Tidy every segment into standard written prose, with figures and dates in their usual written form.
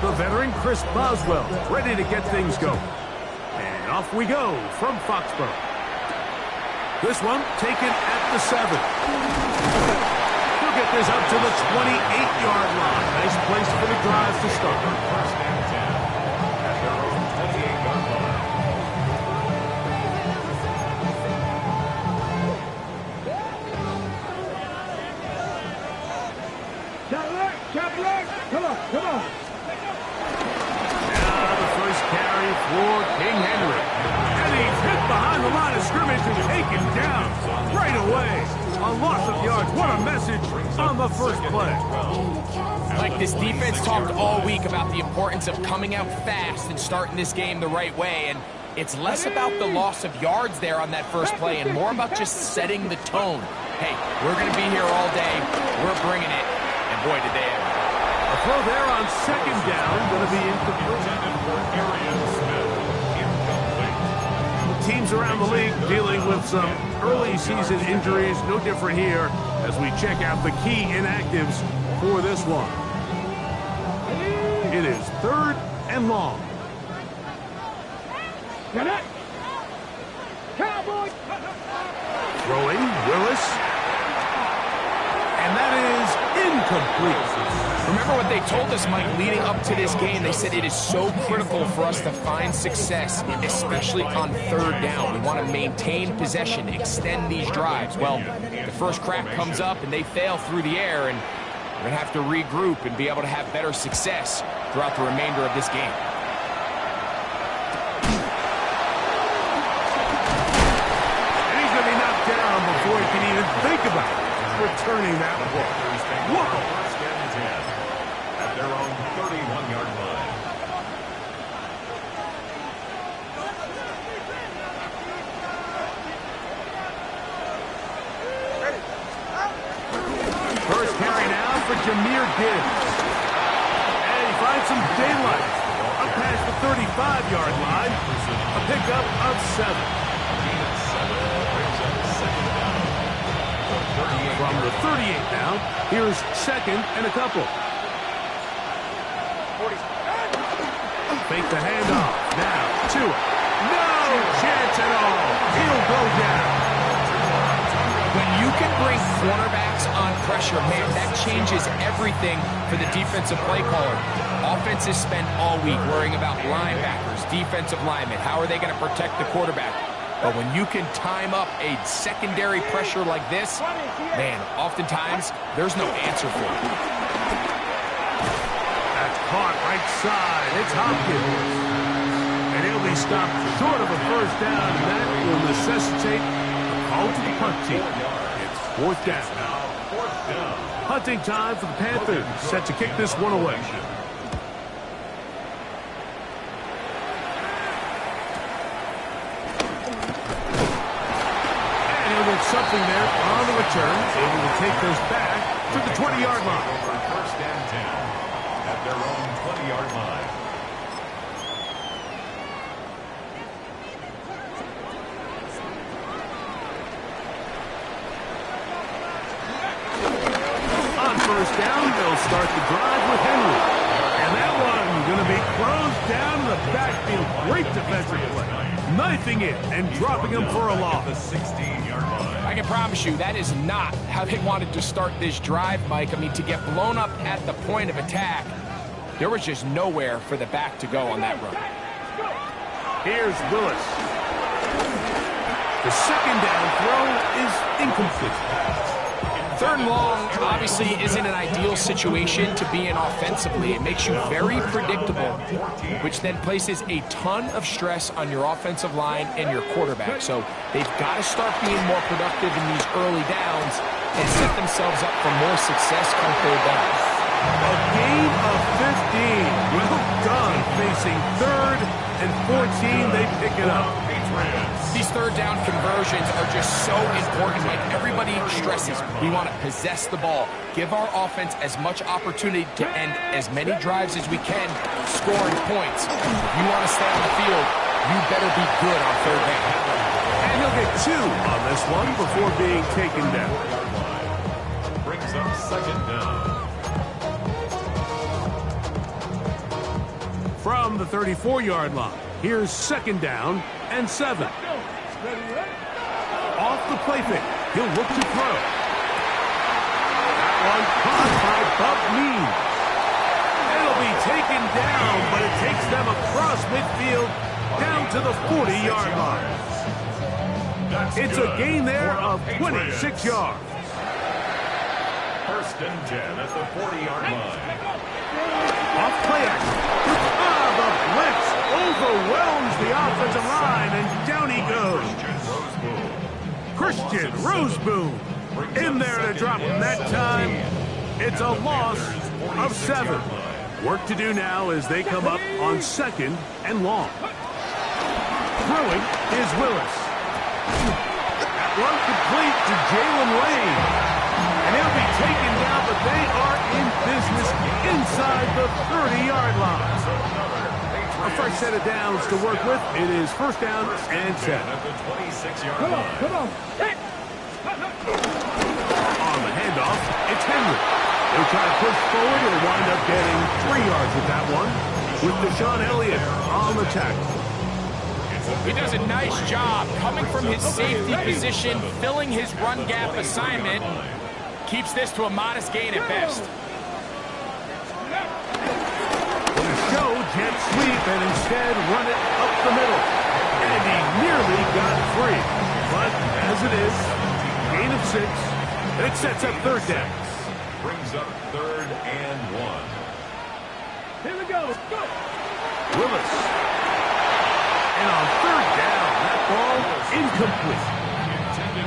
The veteran Chris Boswell ready to get things going. And off we go from Foxborough. This one taken at the 7. He'll get this up to the 28-yard line. Nice place for the drive to start. First and 10 at their own 28-yard line. Come on, come on. Now the first carry for King Henry. And he's hit behind the line of scrimmage and taken down right away. A loss of yards. What a message on the first play. Like this defense talked all week about the importance of coming out fast and starting this game the right way. And it's less about the loss of yards there on that first play and more about just setting the tone. Hey, we're going to be here all day. We're bringing it. And boy, did they ever. A throw there on second down, going to be incomplete. Teams around the league dealing with some early season injuries. No different here as we check out the key inactives for this one. It is 3rd and long. Get it! Cowboys! Throwing, Willis. And that is incomplete. Remember what they told us, Mike, leading up to this game? They said it is so critical for us to find success, especially on 3rd down. We want to maintain possession, extend these drives. Well, the first crack comes up and they fail through the air, and we're going to have to regroup and be able to have better success throughout the remainder of this game. And he's going to be knocked down before he can even think about returning that ball. Whoa! At their own 31-yard line. First carry now for Jahmyr Gibbs. And he finds some daylight. Up past the 35-yard line. A pickup of 7. From the 38 now, here's 2nd and a couple. Fake the handoff. Now, Tua. No chance at all. He'll go down. When you can bring cornerbacks on pressure, man, that changes everything for the defensive play caller. Offenses spend all week worrying about linebackers, defensive linemen. How are they going to protect the quarterback? But when you can time up a secondary pressure like this, man, oftentimes there's no answer for it. That's caught right side. It's Hopkins. And he'll be stopped short of a first down. That will necessitate a call to the punt team. It's 4th down. Punting time for the Panthers. Set to kick this one away. Something there on the return, able to take this back to the 20-yard line. First and 10 at their own 20-yard line. On first down, they'll start the drive with Henry. And that one going to be closed down in the backfield. Great defensive play. Knifing it and dropping him for a loss. The 16-yard line. I can promise you that is not how they wanted to start this drive, Mike. I mean, to get blown up at the point of attack, there was just nowhere for the back to go on that run. Here's Willis. The second down throw is incomplete. 3rd and long obviously isn't an ideal situation to be in offensively. It makes you very predictable, which then places a ton of stress on your offensive line and your quarterback. So they've got to start being more productive in these early downs and set themselves up for more success come 3rd down. A gain of 15. Well done. Facing 3rd and 14, they pick it up. These 3rd down conversions are just so important. Like everybody stresses, we want to possess the ball, give our offense as much opportunity to end as many drives as we can, scoring points. If you want to stay on the field, you better be good on 3rd down. And he'll get 2 on this one before being taken down. Brings up second down. From the 34-yard line, here's second down and 7. Off the play fake, he'll look to throw. That one caught by Bub Mead. It'll be taken down, but it takes them across midfield down to the 40-yard line. It's a gain there of 26 yards. First and 10 at the 40-yard line. Off play action. The blitz overwhelms the offensive line, and down he goes. Christian Roseboom in there to drop him that time. It's a loss of 7. Work to do now as they come up on second and long. Throwing is Willis. That one complete to Jalen Lane. And he'll be taken down, but they are in business inside the 30-yard line. A fresh set of downs to work with. It is first down and 10. At the 26-yard Come on, line. come on. On the handoff, it's Henry. They try to push forward and wind up getting 3 yards with that one, with Deshaun Elliott on the tackle. He does a nice job coming from his safety position, filling his run gap assignment. Keeps this to a modest gain at best. The show jet sweep and instead run it up the middle. And he nearly got free. But as it is, gain of 6, and it sets up third down. Brings up third and 1. Here we go. Go. Willis. And on third down, that ball incomplete.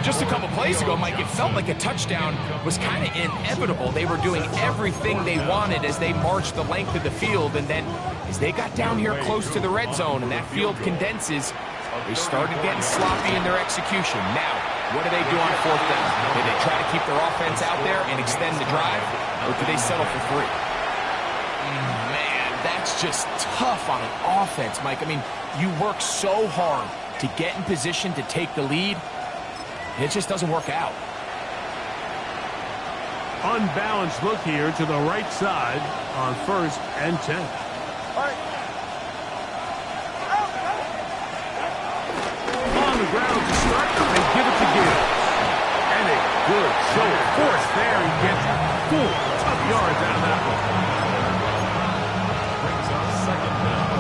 Just a couple plays ago, Mike, it felt like a touchdown was kind of inevitable. They were doing everything they wanted as they marched the length of the field, and then as they got down here close to the red zone and that field condenses, they started getting sloppy in their execution. Now, what do they do on fourth down? Do they try to keep their offense out there and extend the drive, or do they settle for 3? Man, that's just tough on an offense, Mike. I mean, you work so hard to get in position to take the lead. It just doesn't work out. Unbalanced look here to the right side on first and 10. On the ground to start, they give it to Gibbs. And a good show of force there. He gets 4 tough yards out of that one. Brings up second down.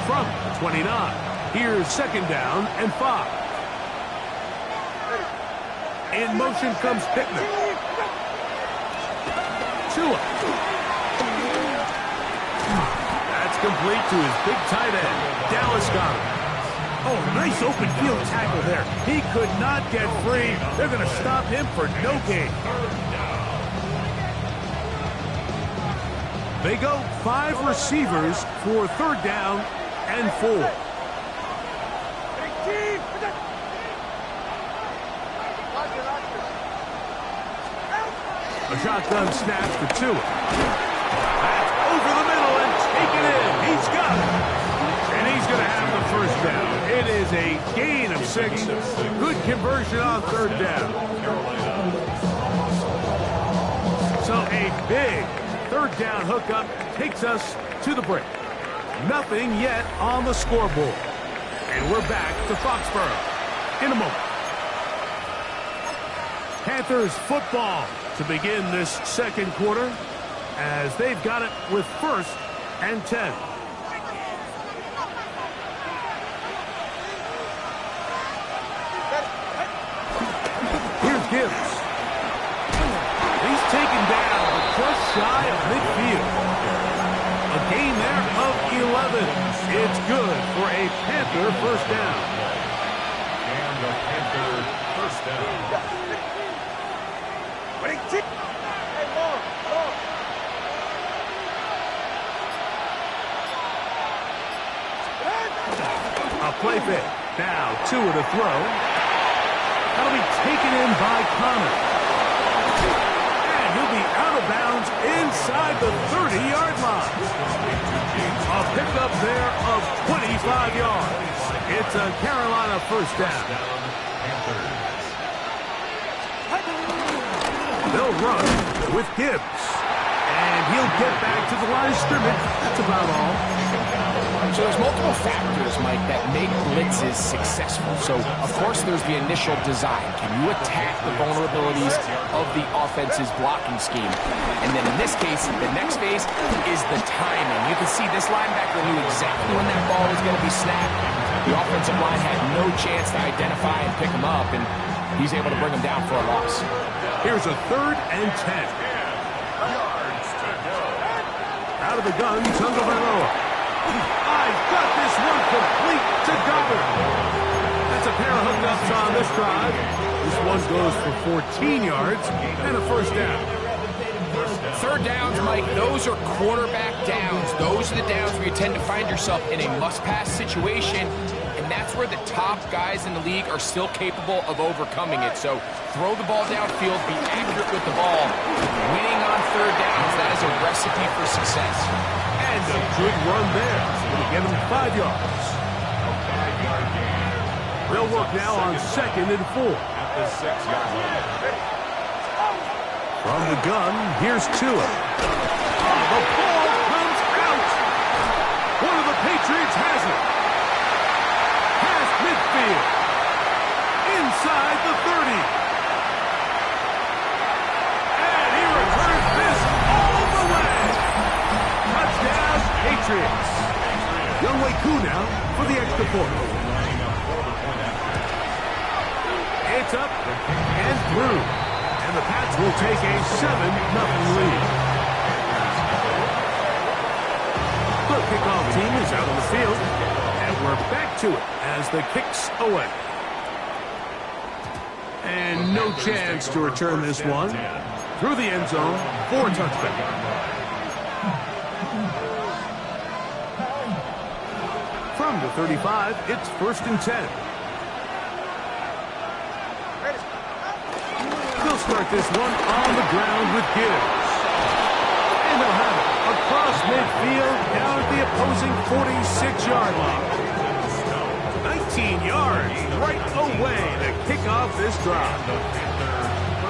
From 29, here's second down and 5. In motion comes Pittman. Tua. That's complete to his big tight end, Dallas Goedert. Oh, nice open field tackle there. He could not get free. They're going to stop him for no gain. They go 5 receivers for third down and 4. A shotgun snap for Tua. That's over the middle and taken in. He's got it. And he's going to have the first down. It is a gain of 6. Good conversion on third down. So a big third down hookup takes us to the break. Nothing yet on the scoreboard. And we're back to Foxborough in a moment. Panthers football to begin this second quarter as they've got it with first and 10. Here's Gibbs. He's taken down just shy of midfield. A gain there of 11. It's good for a Panther first down. And the Panther first down. A play fake. Now Tua to throw. That'll be taken in by Connor. And he'll be out out of bounds inside the 30-yard line. A pickup there of 25 yards. It's a Carolina first down. They'll run with Gibbs. And he'll get back to the line of scrimmage. That's about all. So there's multiple factors, Mike, that make blitzes successful. So, of course, there's the initial design. Can you attack the vulnerabilities of the offense's blocking scheme? And then in this case, the next phase is the timing. You can see this linebacker knew exactly when that ball was going to be snapped. The offensive line had no chance to identify and pick him up, and he's able to bring him down for a loss. Here's a 3rd and 10. Out of the gun, Tagovailoa. I've got this one complete to Goddard. That's a pair of hookups on this drive. This one goes for 14 yards and a first down. 3rd downs, Mike, those are quarterback downs. Those are the downs where you tend to find yourself in a must-pass situation, and that's where the top guys in the league are still capable of overcoming it. So throw the ball downfield, be accurate with the ball. Winning on 3rd downs, that is a recipe for success. And a good run there. Going to get him 5 yards. They'll work now on 2nd and 4. From the gun, here's Tua. The ball comes out. One of the Patriots has it. Past midfield. Inside the 30. And he returns this all the way. Touchdown, Patriots. Younghoe Koo now for the extra point. It's up and through. And the Pats will take a 7-0 lead. The kickoff team is out on the field. And we're back to it as the kick's away. And no chance to return this one. Through the end zone for a touchback. From the 35, it's 1st and 10. They'll start this one on the ground with Gibbs. And they'll have it across midfield down at the opposing 46-yard line. 19 yards right away to kick off this drive.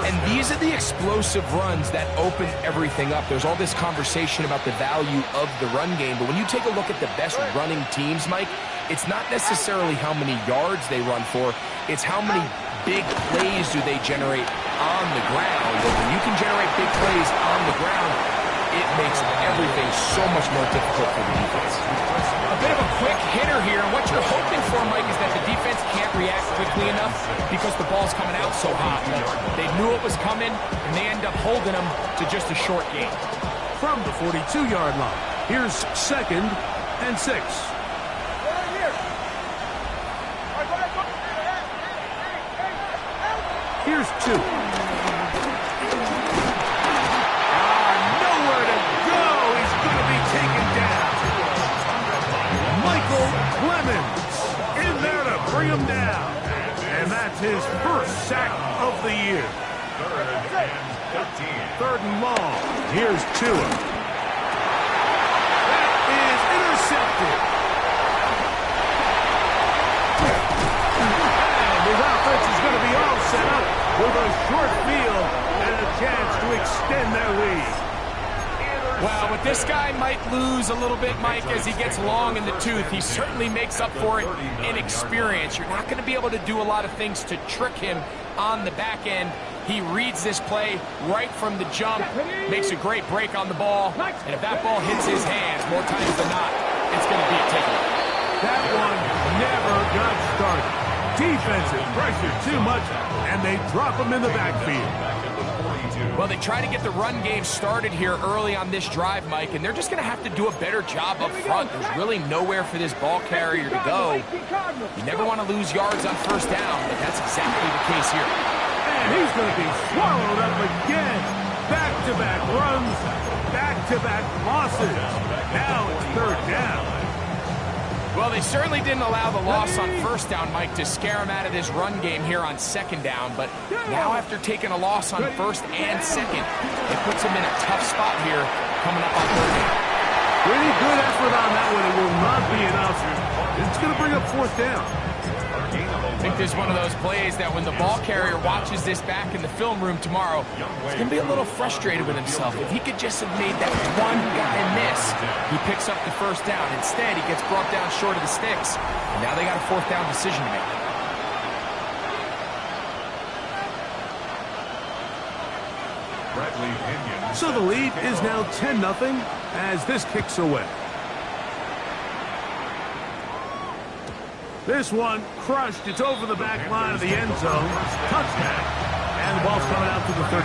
And these are the explosive runs that open everything up. There's all this conversation about the value of the run game, but when you take a look at the best running teams, Mike, it's not necessarily how many yards they run for, it's how many big plays do they generate on the ground. But when you can generate big plays on the ground, it makes everything so much more difficult for the defense. A bit of a quick hitter here, and what you're hoping for, Mike, is that the defense can't react quickly enough because the ball's coming out so hot. They knew it was coming, and they end up holding them to just a short game. From the 42-yard line, here's 2nd and 6. Here's 2. Nowhere to go. He's going to be taken down. Michael Clemens in there to bring him down. And that's his 1st sack of the year. 3rd and long. Here's Tua. That is intercepted. And his offense is going to be all set up with a short field and a chance to extend their lead. Well, but this guy might lose a little bit, Mike, as he gets long in the tooth. He certainly makes up for it in experience. You're not going to be able to do a lot of things to trick him on the back end. He reads this play right from the jump, makes a great break on the ball, and if that ball hits his hands more times than not, it's going to be a takeaway. That one never got started. Defensive pressure too much, and they drop him in the backfield. Well, they try to get the run game started here early on this drive, Mike, and they're just going to have to do a better job up front. There's really nowhere for this ball carrier to go. You never want to lose yards on 1st down, but that's exactly the case here. And he's going to be swallowed up again. Back-to-back runs, back-to-back losses. Now it's 3rd down. Well, they certainly didn't allow the loss on first down, Mike, to scare him out of this run game here on second down. But now after taking a loss on first and second, it puts him in a tough spot here coming up on third down. Pretty good effort on that one. It will not be enough. It's going to bring up fourth down. I think there's one of those plays that when the ball carrier watches this back in the film room tomorrow, he's going to be a little frustrated with himself. If he could just have made that one guy miss, he picks up the first down. Instead, he gets brought down short of the sticks, and now they got a fourth down decision to make. So the lead is now 10-0 as this kicks away. This one crushed. It's over the back line of the end zone. Touchdown. And the ball's coming out to the 35.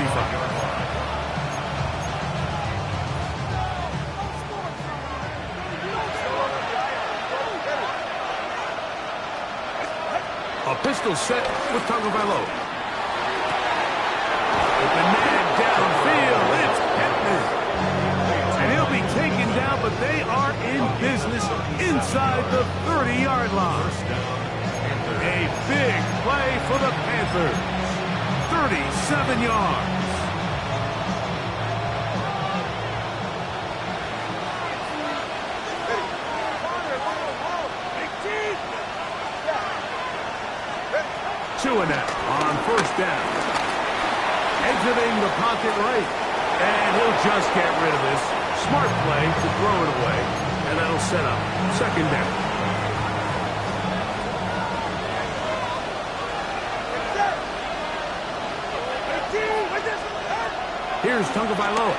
A pistol set with Tagovailoa. Open man downfield. It's Pittman. And he'll be taken down, but they are in business inside the 30-yard line. A big play for the Panthers. 37 yards. Chewinett on first down. Exiting the pocket right. And he'll just get rid of this. Smart play to throw it away. And that'll set up second down. Here's Tagovailoa.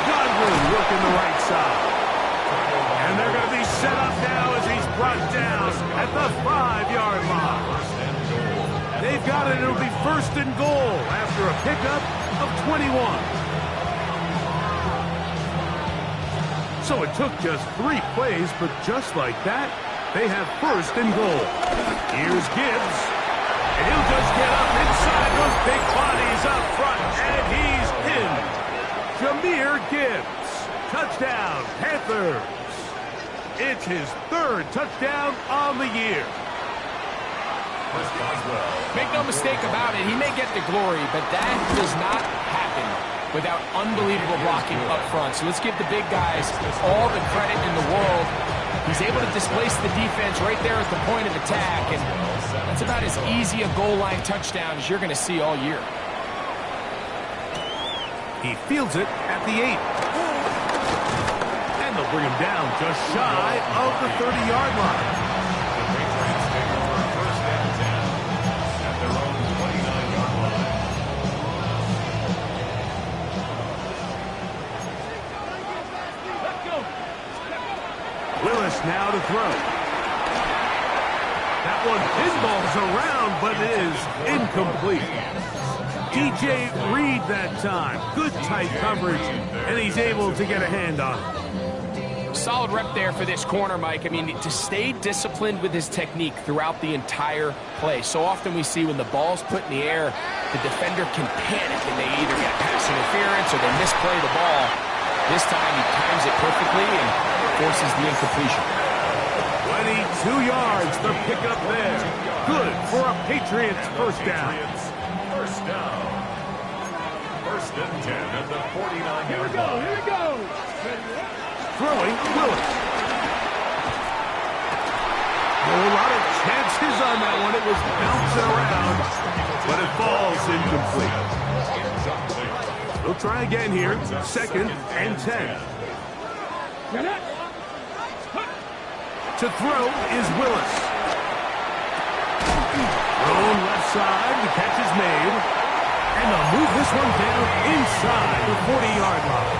Godwin working the right side. And they're going to be set up now as he's brought down at the 5-yard line. They've got it. It'll be first and goal after a pickup of 21. So it took just 3 plays, but just like that, they have first and goal. Here's Gibbs. And he'll just get up inside those big bodies up front, and he's in. Jahmyr Gibbs. Touchdown, Panthers. It's his 3rd touchdown on the year. Make no mistake about it, he may get the glory, but that does not happen without unbelievable blocking up front. So let's give the big guys all the credit in the world. He's able to displace the defense right there at the point of attack, and that's about as easy a goal line touchdown as you're going to see all year. He fields it at the 8. And they'll bring him down just shy of the 30-yard line. The Patriots take over first and 10 at their own 29-yard line. Willis now to throw. That one pinballs around, but it is incomplete. DJ Reed that time. Good tight coverage, and he's able to get a hand on it. Solid rep there for this corner, Mike. I mean, to stay disciplined with his technique throughout the entire play. So often we see when the ball's put in the air, the defender can panic, and they either get pass interference or they misplay the ball. This time he times it perfectly and forces the incompletion. 22 yards, the pickup there. Good for a Patriots first down. First down. First and 10 at the 49-yard line. Here we go. Throwing Willis. A lot of chances on that one. It was bouncing around, but it falls incomplete. We'll try again here. Second and 10. To throw is Willis. Thrown left side. The catch is made. And they'll move this one down inside the 40-yard line.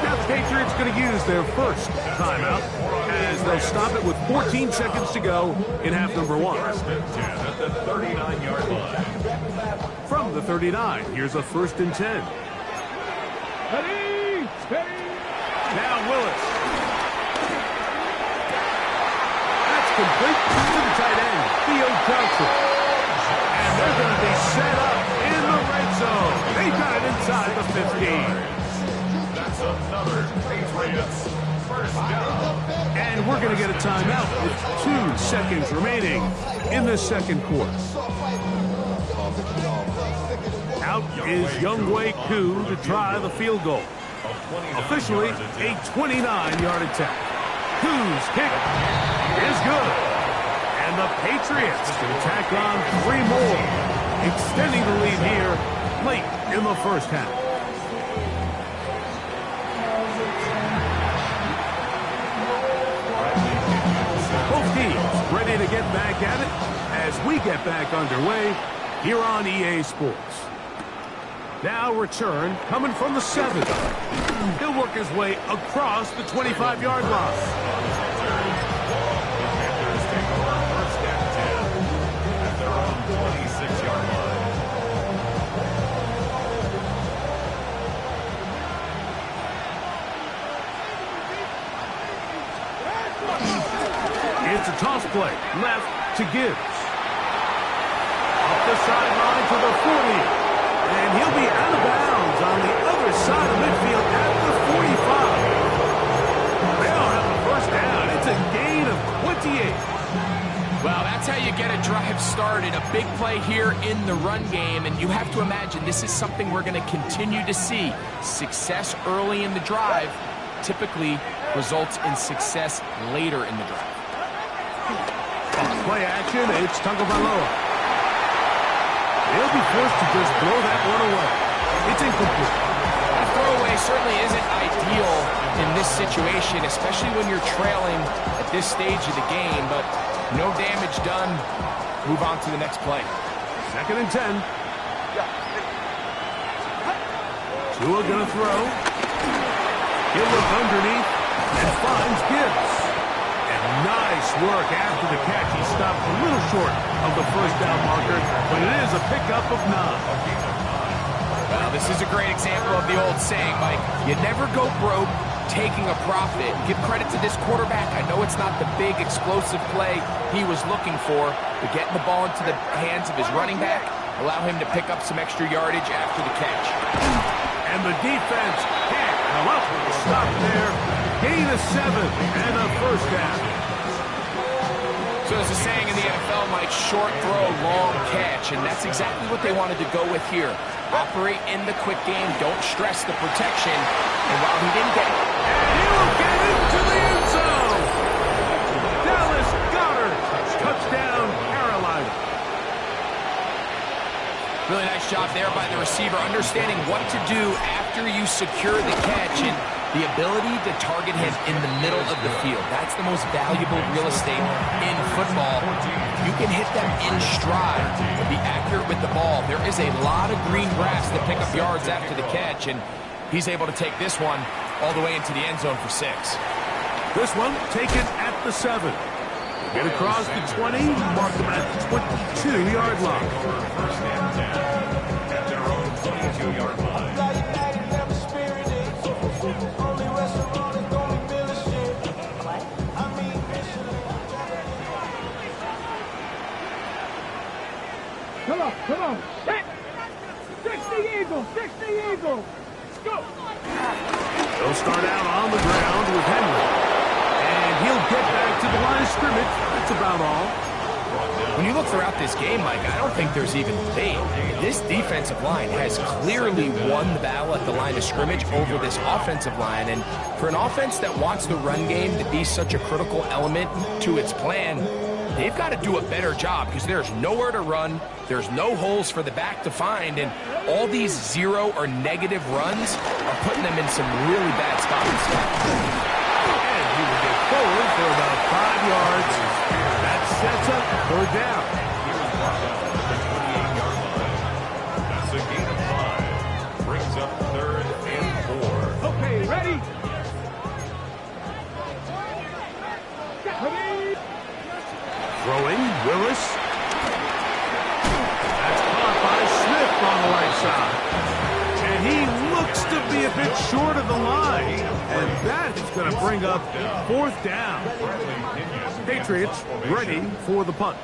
Now the Patriots going to use their first timeout as they'll stop it with 14 seconds to go in half number 1. First and 10 at the 39-yard line. From the 39, here's a first and 10. Ready, steady. Now Willis. That's complete to the tight end, Theo Johnson. And they're going to be set up in the red zone. They got it inside the 15. That's another Patriots first down. And we're going to get a timeout with 2 seconds remaining in the second quarter. Out is Younghoe Koo to try the field goal. Officially a 29-yard attempt. Koo's kick is good. And the Patriots can tack on 3 more, extending the lead here late in the first half. Both teams ready to get back at it as we get back underway here on EA Sports. Now return coming from the 7. He'll work his way across the 25-yard line. Panthers take over first and 10 at their own 26-yard line. It's a toss play left to Gibbs. Up the sideline to the 40. And he'll be out of bounds on the other side of midfield at the 45. They'll have the first down. It's a gain of 28. Well, that's how you get a drive started. A big play here in the run game, and you have to imagine this is something we're going to continue to see. Success early in the drive typically results in success later in the drive. Play action, it's Tagovailoa. They'll be forced to just throw that one away. It's incomplete. A throwaway certainly isn't ideal in this situation, especially when you're trailing at this stage of the game, but no damage done. Move on to the next play. 2nd and 10. Tua gonna throw. He'll look underneath and finds Gibbs. Nice work after the catch. He stopped a little short of the first down marker, but it is a pickup of 9. Well, this is a great example of the old saying, Mike. You never go broke taking a profit. Give credit to this quarterback. I know it's not the big explosive play he was looking for, but getting the ball into the hands of his running back, allow him to pick up some extra yardage after the catch. And the defense can't come up with a stop there. Gain of 7 and a first down. So there's a saying in the NFL, Mike, short throw, long catch, and that's exactly what they wanted to go with here. Operate in the quick game, don't stress the protection, and while he didn't get it, and he will get into the end zone. Dallas Goedert, touchdown, Carolina. Really nice job there by the receiver, understanding what to do after you secure the catch, and the ability to target him in the middle of the field. That's the most valuable real estate in football. You can hit them in stride and be accurate with the ball. There is a lot of green grass to pick up yards after the catch, and he's able to take this one all the way into the end zone for 6. This one taken at the 7. Get across the 20, mark them at the 22-yard line. First and 10 at their own 22-yard line. Come on. Hit. 60 Eagles. 60 Eagles. Go. They'll start out on the ground with Henry. And he'll get back to the line of scrimmage. That's about all. When you look throughout this game, Mike, I don't think there's even debate. This defensive line has clearly won the battle at the line of scrimmage over this offensive line. And for an offense that wants the run game to be such a critical element to its plan, they've got to do a better job because there's nowhere to run. There's no holes for the back to find. And all these 0 or negative runs are putting them in some really bad spots. And he will get forward for about 5 yards. That sets up 3rd down. That's a gain of 5. Brings up 3rd and 4. Okay, ready? Throwing, Willis. That's caught by Smith on the right side. And he looks to be a bit short of the line. And that is going to bring up 4th down. Patriots ready for the punt.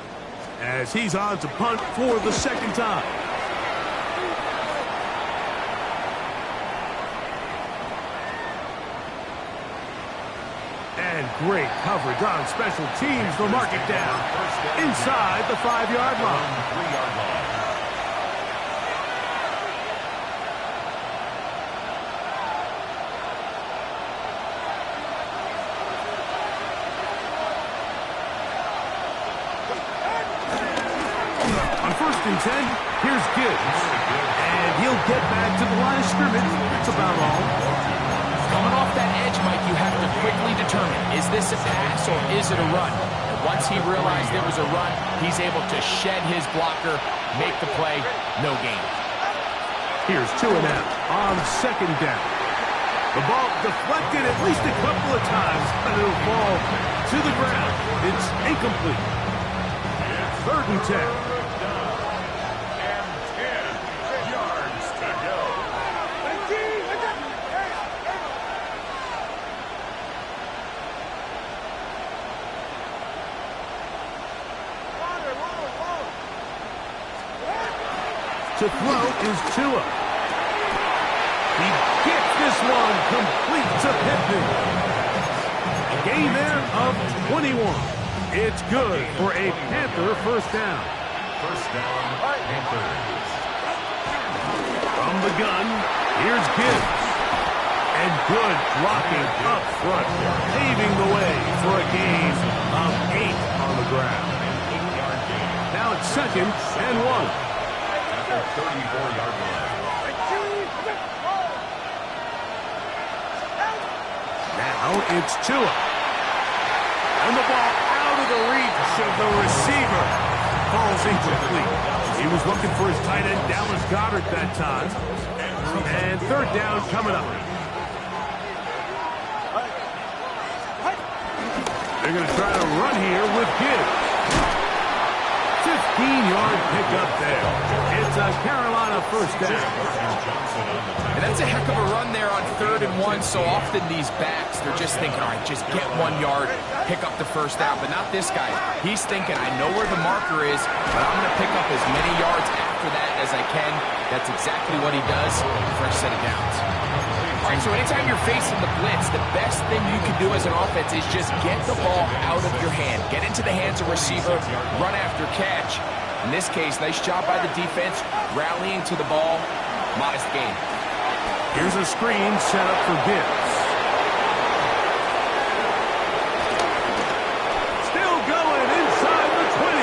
As he's on to punt for the 2nd time. And great coverage on special teams to mark it down inside the 5-yard line. 3-yard line. On 1st and 10, here's Gibbs. And he'll get back to the line of scrimmage. That's about all. Coming off that edge, Mike, you have to quickly determine, is this a pass or is it a run? And once he realized there was a run, he's able to shed his blocker, make the play, no gain. Here's 2 and out on 2nd down. The ball deflected at least a couple of times, and it'll fall to the ground. It's incomplete. 3rd and 10. To throw is Tua. He gets this one complete to Pittman. A gain there of 21. It's good for a Panther 1st down. 1st down, Panthers. From the gun, here's Gibbs. And good blocking up front, paving the way for a gain of 8 on the ground. Now it's 2nd and 1. 34-yard line. Now it's Tua. And the ball out of the reach of the receiver. Falls incomplete. He was looking for his tight end, Dallas Goedert, that time. And 3rd down coming up. They're going to try to run here with Gibbs. 15-yard pickup there. It's a Carolina 1st down. And that's a heck of a run there on 3rd and 1. So often these backs, they're just thinking, all right, just get 1 yard, pick up the 1st down. But not this guy. He's thinking, I know where the marker is, but I'm going to pick up as many yards after that as I can. That's exactly what he does. First set of downs. All right, so anytime you're facing the blitz, the best thing you can do as an offense is just get the ball out of your hand. Get into the hands of receiver, run after catch. In this case, nice job by the defense, rallying to the ball. Modest gain. Here's a screen set up for Gibbs. Still going inside the 20.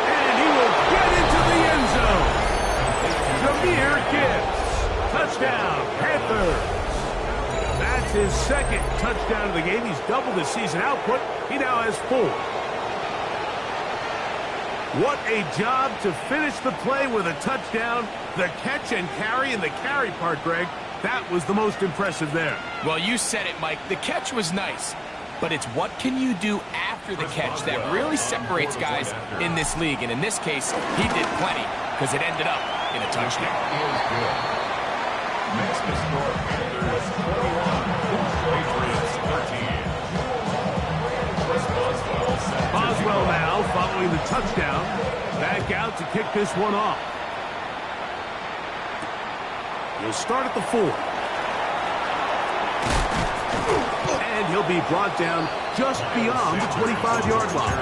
And he will get into the end zone. Jahmyr Gibbs. Touchdown, Panthers. That's his 2nd touchdown of the game. He's doubled his season output. He now has 4. What a job to finish the play with a touchdown. The catch and carry, and the carry part, Greg, that was the most impressive there. Well, you said it, Mike. The catch was nice, but it's what can you do after the catch that really separates guys in this league. And in this case, he did plenty because it ended up in a touchdown. Next to score, Panthers 21, Patriots 13. Boswell now following the touchdown. Back out to kick this one off. He'll start at the 4. And he'll be brought down just beyond the 25-yard line.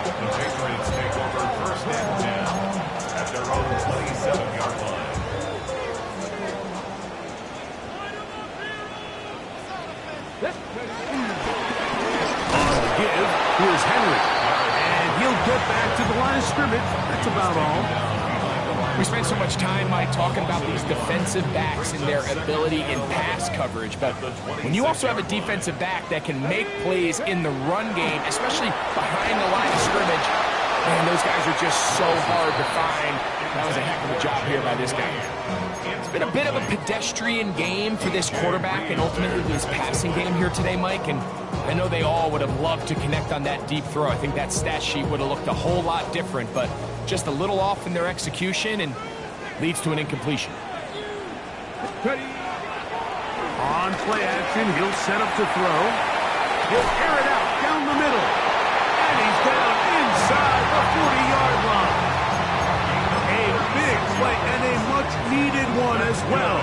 The Patriots take over 1st and 10 at their own 27-yard line. On the give, here's Henry. And he'll get back to the line of scrimmage. That's about all. We spent so much time, Mike, talking about these defensive backs and their ability in pass coverage, but when you also have a defensive back that can make plays in the run game, especially behind the line of scrimmage, man, those guys are just so hard to find. That was a heck of a job here by this guy. It's been a bit of a pedestrian game for this quarterback and ultimately his passing game here today, Mike, and I know they all would have loved to connect on that deep throw. I think that stat sheet would have looked a whole lot different, but just a little off in their execution and leads to an incompletion. On play action, he'll set up to throw. He'll air it out down the middle. And he's down inside the 40-yard line. A big play and a much-needed one as well.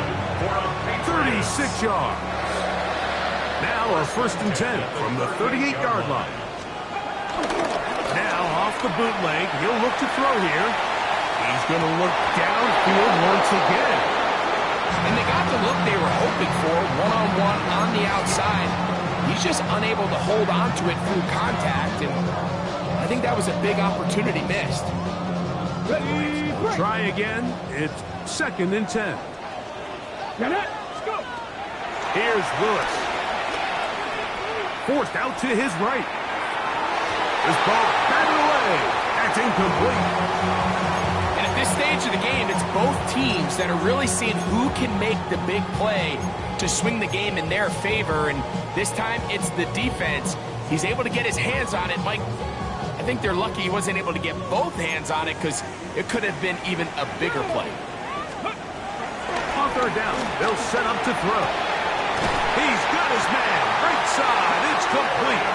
36 yards. Now a 1st and 10 from the 38-yard line. Now off the bootleg, he'll look to throw here. He's going to look downfield once again. And they got the look they were hoping for, one-on-one on the outside. He's just unable to hold on to it through contact, and I think that was a big opportunity missed. Ready, break. Try again. It's 2nd and 10. Get it. Let's go. Here's Willis. Forced out to his right. This ball batted away. That's incomplete. And at this stage of the game, it's both teams that are really seeing who can make the big play to swing the game in their favor. And this time, it's the defense. He's able to get his hands on it. Mike, I think they're lucky he wasn't able to get both hands on it because it could have been even a bigger play. On 3rd down, they'll set up to throw. He's got his man. Right side. It's complete.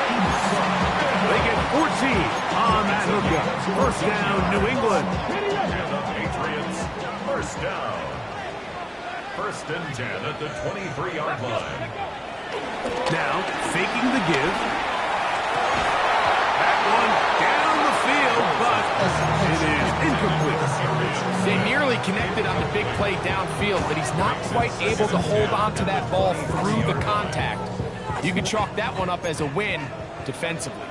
They get 14 on that hookup. 1st down, New England. And the Patriots, 1st down. 1st and 10 at the 23-yard line. Now, faking the give. That one down the field, but it is incomplete. They nearly connected on the big play downfield, but he's not quite able to hold on to that ball through the contact. You can chalk that one up as a win defensively.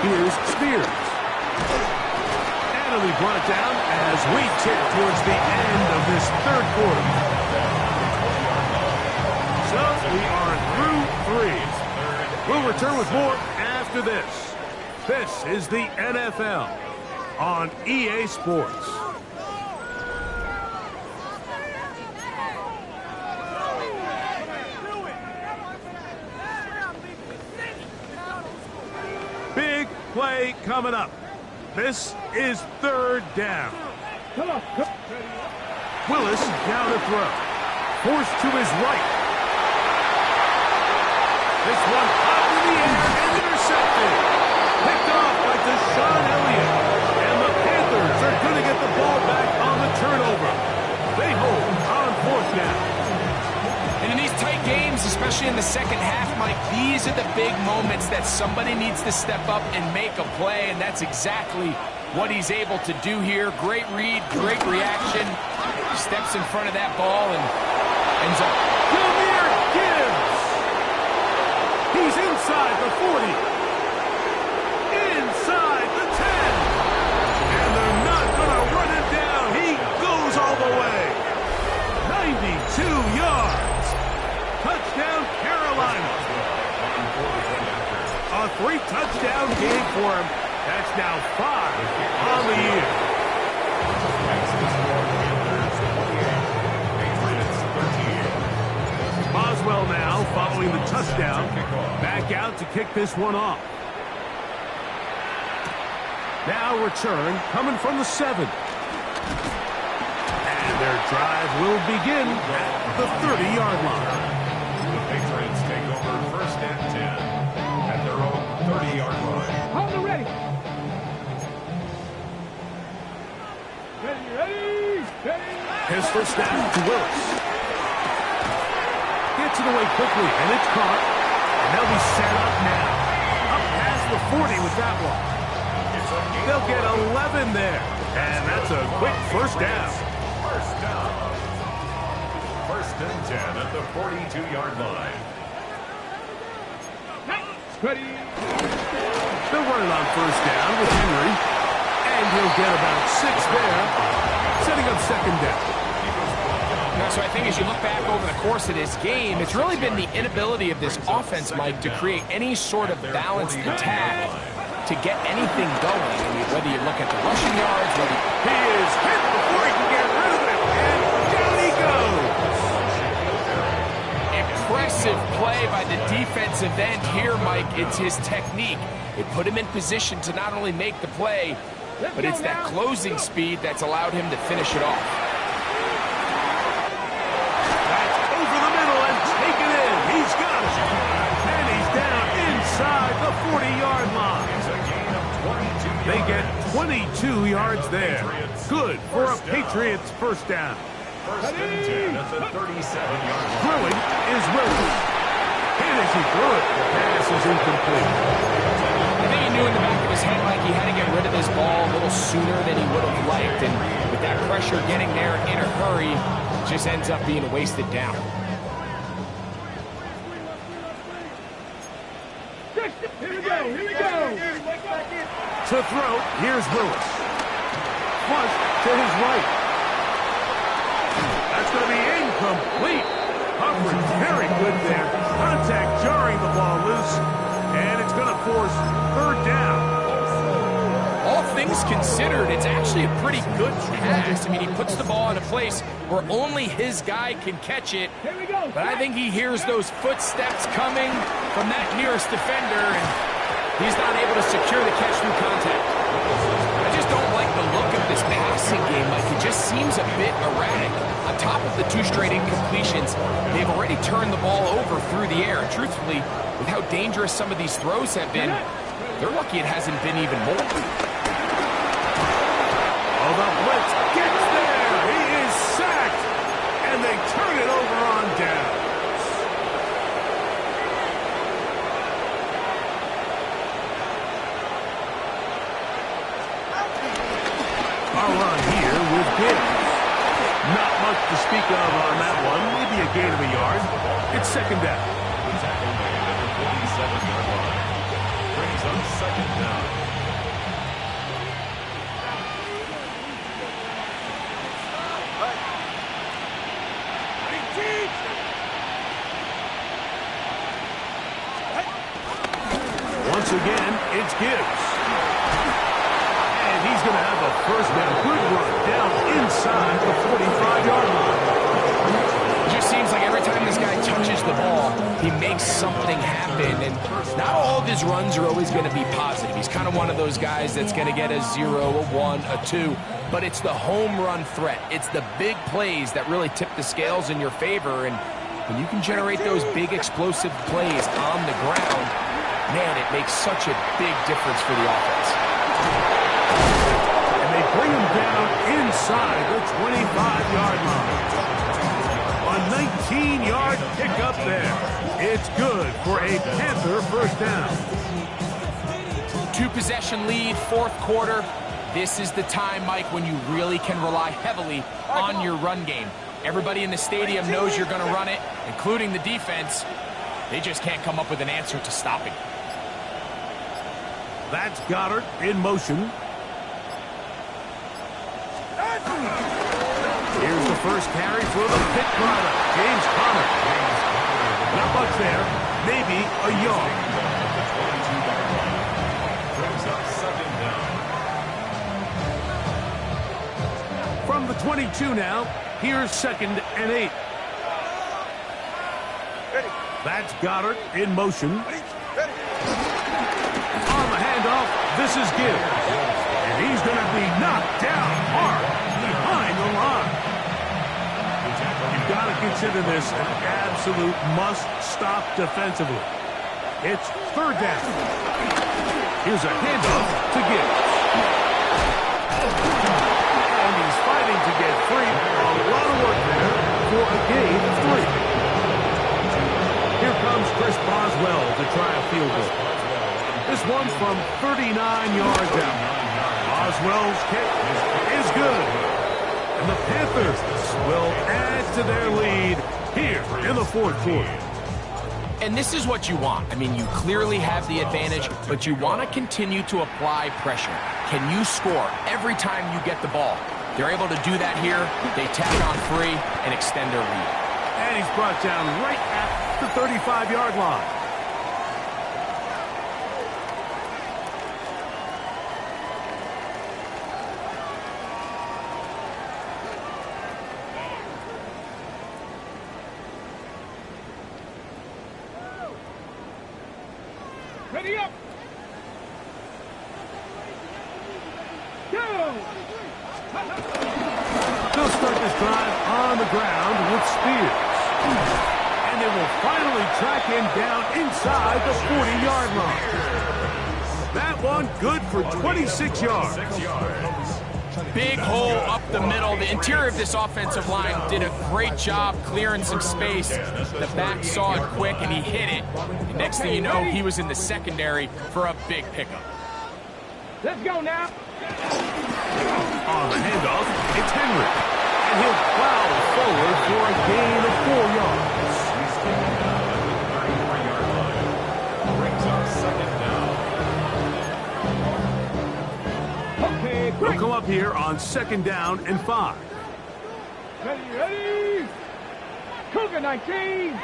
Here's Spears. And we brought it down as we tick towards the end of this 3rd quarter. So we are through 3. We'll return with more after this. This is the NFL on EA Sports. Big play coming up. This is 3rd down. Come on. Willis now to throw. Forced to his right. This one up in the air and intercepted. Picked off by Deshaun Elliott. And the Panthers are going to get the ball back on the turnover. They hold on 4th down. And in these tight games, especially in the second half, Mike, these are the big moments that somebody needs to step up and make a play, and that's exactly what he's able to do here. Great read, great reaction. Steps in front of that ball and ends up. Jameer Gibbs. He's inside the 40. Inside the 10. And they're not going to run him down. He goes all the way. 92 yards. Touchdown, Carolina. A 3-touchdown game for him. That's now 5 on the year. Boswell now following the touchdown. Back out to kick this one off. Now return coming from the 7. And their drive will begin at the 30-yard line. The Patriots take over 1st and 10 at their own 30-yard line. Hold it ready. Ready. His 1st down to Willis. Gets it away quickly, and it's caught. And they'll be set up now. Up past the 40 with that one. They'll get 11 there. And that's a quick 1st down. 1st down. 1st and 10 at the 42-yard line. Ready. They're running on 1st down with Henry. And he'll get about 6 there. Setting up 2nd down. So I think as you look back over the course of this game, it's really been the inability of this offense, Mike, to create any sort of balanced attack to get anything going. I mean, whether you look at the rushing yards, whether he is hit before he can get rid of it, and down he goes. Impressive play by the defensive end here, Mike. It's his technique. It put him in position to not only make the play, but it's that closing speed that's allowed him to finish it off. That's over the middle and taken in. He's got it. And he's down inside the 40-yard line. They get 22 yards there. Good for a Patriots 1st down. 1st and 10 at at the 37-yard line. Throwing is Wilson. And as he threw it, the pass is incomplete. I think he knew in the back of his head, Mike, he had to get rid of this ball a little sooner than he would have liked. And with that pressure getting there in a hurry, it just ends up being a wasted down. Here we go. Here we go. To throw, here's Willis. Flush to his right. That's going to be incomplete. Coverage very good there. Contact jarring the ball loose. And it's going to force third down. All things considered, it's actually a pretty good pass. I mean, he puts the ball in a place where only his guy can catch it. Here we go. But I think he hears those footsteps coming from that nearest defender, and he's not able to secure the catch through contact. I just don't like the look of this passing game. Like, it just seems a bit erratic. On top of the 2 straight incompletions, they've already turned the ball over through the air. And truthfully, with how dangerous some of these throws have been, they're lucky it hasn't been even more. Oh, the blitz gets there. He is sacked. And they turn it over on down. A run here with Gibbs. Not much to speak of on that one. Maybe a gain of a yard. It's second down. The tackle made at the 47-yard line. Brings up second down. Once again, it's Gibbs. And he's going to have a first down. Good run down inside the 45-yard line. It just seems like every time this guy touches the ball, he makes something happen. And not all of his runs are always going to be positive. He's kind of one of those guys that's going to get a 0, a 1, a 2. But it's the home run threat. It's the big plays that really tip the scales in your favor. And when you can generate those big explosive plays on the ground, man, it makes such a big difference for the offense. And they bring him down inside the 25-yard line. A 19-yard pickup there. It's good for a Panther first down. 2-possession lead, fourth quarter. This is the time, Mike, when you really can rely heavily on your run game. Everybody in the stadium knows you're going to run it, including the defense. They just can't come up with an answer to stopping. That's Goddard in motion. Here's the first carry for the Pitt product, James Conner. Not much there, maybe a yard. Brings up second down. From the 22 now, here's 2nd and 8. That's Goddard in motion. On the handoff, this is Gibbs. And he's going to be knocked down hard behind the line. You've got to consider this an absolute must-stop defensively. It's third down. Here's a handoff to Gibbs. And he's fighting to get free. A lot of work there for a gain of 3. Here comes Chris Boswell to try a field goal. This one's from 39 yards out. Boswell's kick is good. And the Panthers will add to their lead here in the fourth quarter. And this is what you want. I mean, you clearly have the advantage, but you want to continue to apply pressure. Can you score every time you get the ball? They're able to do that here. They tack on 3 and extend their lead. And he's brought down right at the 35-yard line. Ready up. Go. They'll start this drive on the ground with Spears. And they will finally track him down inside the 40-yard line. That one good for 26 yards. 6 yards. Big hole up the middle. The interior of this offensive line did a great job clearing some space. The back saw it quick, and he hit it. And next thing you know, he was in the secondary for a big pickup. Let's go now. On the handoff, it's Henry. And he'll plow forward for a gain of 4 yards. He's taken down at the 33-yard line. Brings up second down. Okay, They'll great. come up here on 2nd down and 5. Ready. Cougar 19.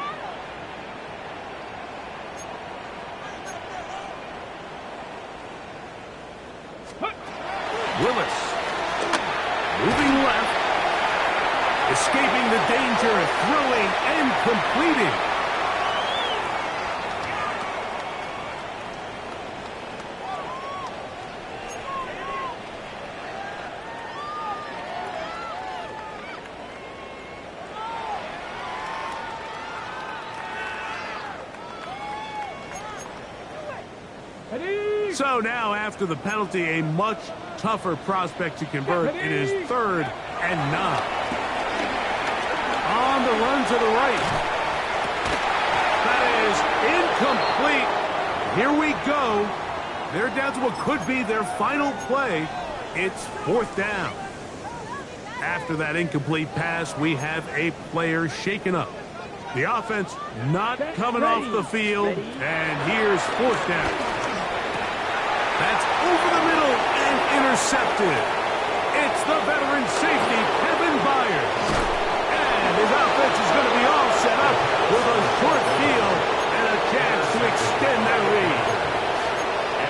Willis. Moving left. Escaping the danger, throwing and completing. Ready. So now, after the penalty, a much tougher prospect to convert. It is 3rd and 9. On the run to the right. That is incomplete. Here we go. They're down to what could be their final play. It's 4th down. After that incomplete pass, we have a player shaken up. The offense not coming off the field. And here's 4th down. That's over the middle and intercepted. It's the veteran safety, Kevin Byers. And his offense is going to be all set up with a short field and a chance to extend their lead.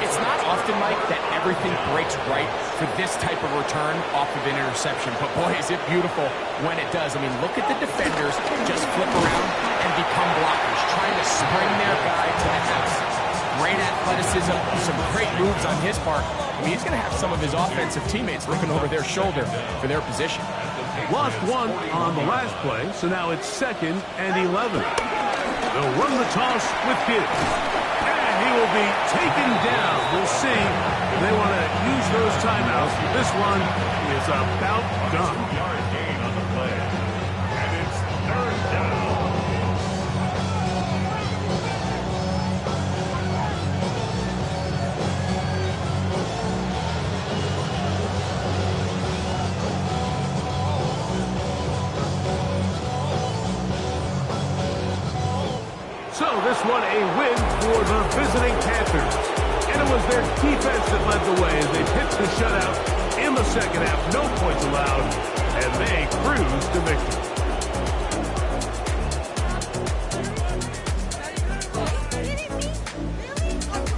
It's not often, Mike, that everything breaks right for this type of return off of an interception. But, boy, is it beautiful when it does. I mean, look at the defenders just flip around and become blockers, trying to spring their guy to the house. Great athleticism, some great moves on his part. I mean, he's going to have some of his offensive teammates looking over their shoulder for their position. Lost 1 on the last play, so now it's 2nd and 11. They'll run the toss with Gibbs. And he will be taken down. We'll see if they want to use those timeouts. This one is about done. 2-yard gain on the play. And it's 3rd down. So this one a win for the visiting Panthers. And it was their defense that led the way as they pitched the shutout in the second half. No points allowed, and they cruised to victory.